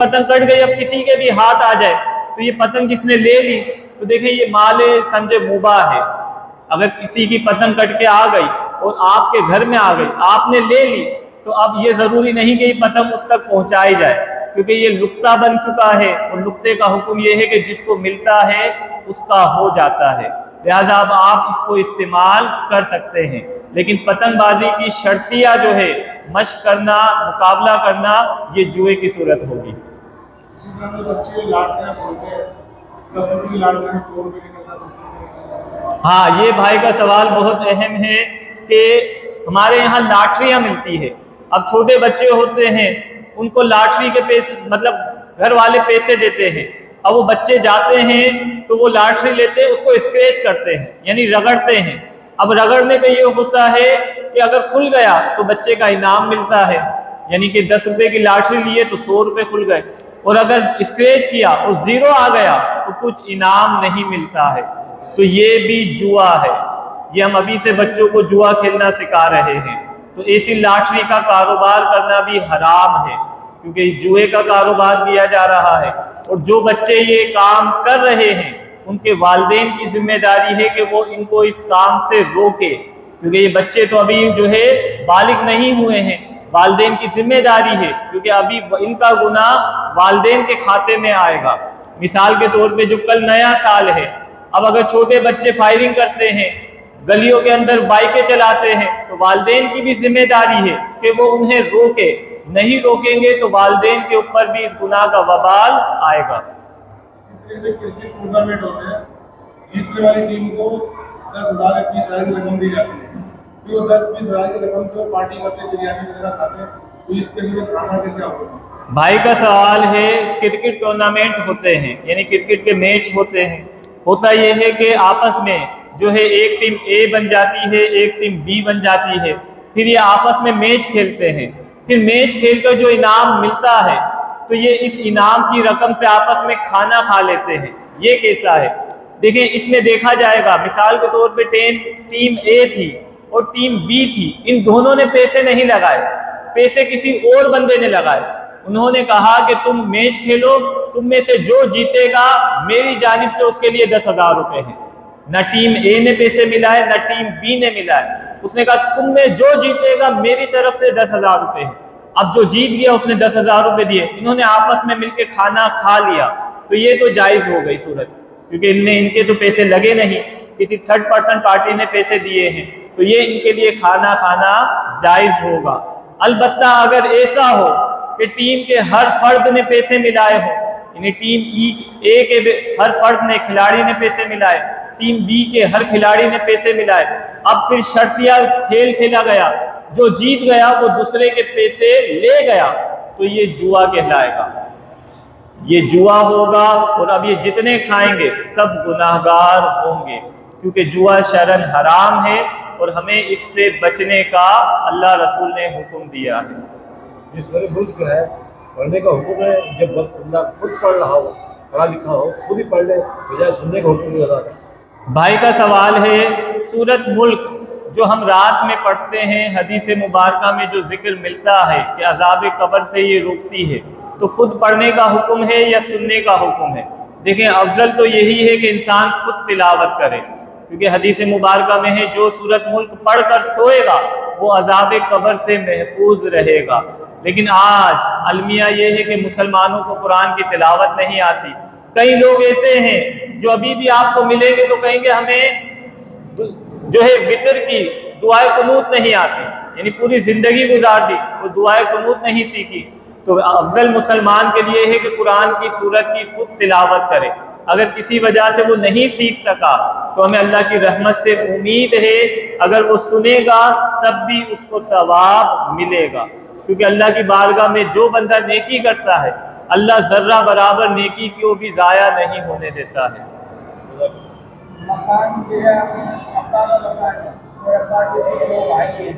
पतंग कट गई, अब किसी के भी हाथ आ जाए तो ये पतंग जिसने ले ली तो देखिए ये माले समझे मुबाह है। अगर किसी की पतंग कट के आ गई और आपके घर में आ गई, आपने ले ली, तो अब ये जरूरी नहीं कि ये पतंग उस तक पहुंचाई जाए, क्योंकि ये लुक्ता बन चुका है और लुक्ते का हुक्म ये है कि जिसको मिलता है उसका हो जाता है। लिहाजा अब आप इसको इस्तेमाल कर सकते हैं, लेकिन पतंगबाजी की शर्तियाँ जो है मशक करना, मुकाबला करना, ये जुए की सूरत होगी। इसी तरह बच्चे लाटरियां बोलते हैं, 10 रुपये की लाटरी में 100 रुपये निकलता है, 200 रुपये। हाँ, ये भाई का सवाल बहुत अहम है कि हमारे यहाँ लाटरियाँ मिलती है। अब छोटे बच्चे होते हैं, उनको लाटरी के पैसे मतलब घर वाले पैसे देते हैं। अब वो बच्चे जाते हैं तो वो लाटरी लेते हैं, उसको स्क्रैच करते हैं यानी रगड़ते हैं। अब रगड़ने पे ये होता है कि अगर खुल गया तो बच्चे का इनाम मिलता है, यानी कि 10 रुपए की लाटरी लिए तो 100 रुपए खुल गए, और अगर स्क्रैच किया और 0 आ गया तो कुछ इनाम नहीं मिलता है। तो ये भी जुआ है। ये हम अभी से बच्चों को जुआ खेलना सिखा रहे हैं। तो ऐसी लाटरी का कारोबार करना भी हराम है, क्योंकि जुए का कारोबार किया जा रहा है। और जो बच्चे ये काम कर रहे हैं उनके वालिदैन की जिम्मेदारी है कि वो इनको इस काम से रोके, क्योंकि ये बच्चे तो अभी जो है बालिग नहीं हुए हैं। वालिदैन की जिम्मेदारी है, क्योंकि अभी इनका गुनाह वालिदैन के खाते में आएगा। मिसाल के तौर पे जो कल नया साल है, अब अगर छोटे बच्चे फायरिंग करते हैं, गलियों के अंदर बाइकें चलाते हैं, तो वालिदैन की भी जिम्मेदारी है कि वो उन्हें रोके। नहीं रोकेंगे तो वालिदैन के ऊपर भी इस गुनाह का वबाल आएगा। इसी तरह से क्रिकेट टूर्नामेंट होते हैं, जीतने वाली टीम को 10,000 या 20,000 की रकम दी जाती है, फिर वो 10-20 हज़ार की रकम से वो पार्टी करते हैं, बिरयानी वगैरह खाते हैं। तो इस पैसे में खाना कैसे होगा? भाई का सवाल है, क्रिकेट टूर्नामेंट होते हैं यानी क्रिकेट के मैच होते हैं। होता यह है कि आपस में जो है एक टीम ए बन जाती है, एक टीम बी बन जाती है, फिर ये आपस में मैच खेलते हैं। फिर मैच खेलकर जो इनाम मिलता है तो ये इस इनाम की रकम से आपस में खाना खा लेते हैं। ये कैसा है, देखिए इसमें देखा जाएगा, मिसाल के तौर पे टीम ए थी और टीम बी थी, इन दोनों ने पैसे नहीं लगाए, पैसे किसी और बंदे ने लगाए। उन्होंने कहा कि तुम मैच खेलो, तुम में से जो जीतेगा मेरी जानिब से उसके लिए 10,000 रुपए हैं। न टीम ए ने पैसे मिलाए न टीम बी ने मिलाए। उसने कहा तुम में जो जीतेगा मेरी तरफ से 10,000 रुपए हैं। अब जो जीत गया उसने 10,000 रुपए दिए, इन्होंने आपस में मिलकर खाना खा लिया, तो ये तो जायज हो गई सूरत, क्योंकि इनके तो पैसे लगे नहीं, किसी थर्ड पर्सन पार्टी ने पैसे दिए हैं, तो ये इनके लिए खाना खाना जायज होगा। अलबत्ता अगर ऐसा हो कि टीम के हर फर्द ने पैसे मिलाए हो, यानी टीम ए के हर फर्द ने, खिलाड़ी ने पैसे मिलाए, टीम बी के हर खिलाड़ी ने पैसे मिलाए, अब फिर शर्तिया खेल खेला गया, जो जीत गया वो दूसरे के पैसे ले गया, तो ये जुआ कहलाएगा, ये जुआ होगा। और अब ये जितने खाएंगे सब गुनाहगार होंगे, क्योंकि जुआ शरन हराम है और हमें इससे बचने का अल्लाह रसूल ने हुक्म दिया है। जिस मेरे मुल्क जो है पढ़ने का हुक्म है, जब बंदा खुद पढ़ रहा हो, पढ़ा लिखा हो, खुद ही पढ़ ले, बजाय सुनने का हुक्म नहीं अदा करे। भाई का सवाल है, सूरत मुल्क जो हम रात में पढ़ते हैं, हदीस मुबारका में जो जिक्र मिलता है कि अज़ाब कब्र से ये रोकती है, तो खुद पढ़ने का हुक्म है या सुनने का हुक्म है? देखें, अफजल तो यही है कि इंसान खुद तिलावत करे, क्योंकि हदीस मुबारका में है जो सूरत मुल्क पढ़कर सोएगा वो अज़ाब कब्र से महफूज रहेगा। लेकिन आज अलमिया ये है कि मुसलमानों को कुरान की तिलावत नहीं आती। कई लोग ऐसे हैं जो अभी भी आपको मिलेंगे तो कहेंगे हमें जो है वितर की दुआए कुनूत नहीं आती, यानी पूरी जिंदगी गुजार दी और दुआए कुनूत नहीं सीखी। तो अफजल मुसलमान के लिए है कि कुरान की सूरत की खुद तिलावत करे। अगर किसी वजह से वो नहीं सीख सका तो हमें अल्लाह की रहमत से उम्मीद है, अगर वो सुनेगा तब भी उसको सवाब मिलेगा, क्योंकि अल्लाह की बारगाह में जो बंदा नेकी करता है अल्लाह जर्रा बराबर नेकी को भी ज़ाया नहीं होने देता है। मकान मेरा अब्बा का मकान है और अब्बा के 2 भाई हैं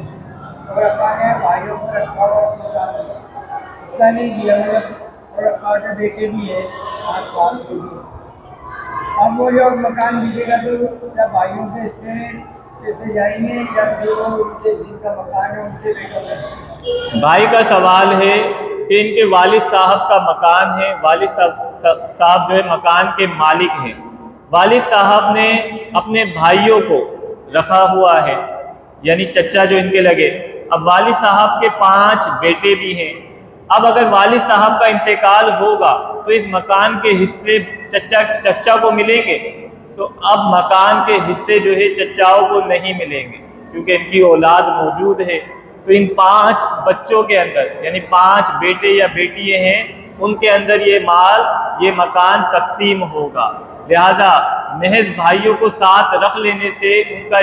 और अब्बा ने भाइयों को रखा हुआ हिस्सा नहीं दिया, मतलब और अब्बा के बेटे भी है 8 साल के भी। अब वो जब मकान मिलेगा तो क्या भाइयों के हिस्से में पैसे जाएंगे या फिर वो उनके जिनका मकान है उनके बेटों में? भाई का सवाल है कि इनके वालिद साहब का मकान है, वालिद साहब जो है मकान के मालिक हैं। वालिद साहब ने अपने भाइयों को रखा हुआ है, यानी चचा जो इनके लगे। अब वालिद साहब के 5 बेटे भी हैं। अब अगर वालिद साहब का इंतकाल होगा तो इस मकान के हिस्से चचा को मिलेंगे, तो अब मकान के हिस्से जो है चचाओं को नहीं मिलेंगे क्योंकि इनकी औलाद मौजूद है। तो इन 5 बच्चों के अंदर, यानी 5 बेटे या बेटियां हैं, उनके अंदर ये माल, ये मकान तकसीम होगा। लिहाजा महज भाइयों को साथ रख लेने से उनका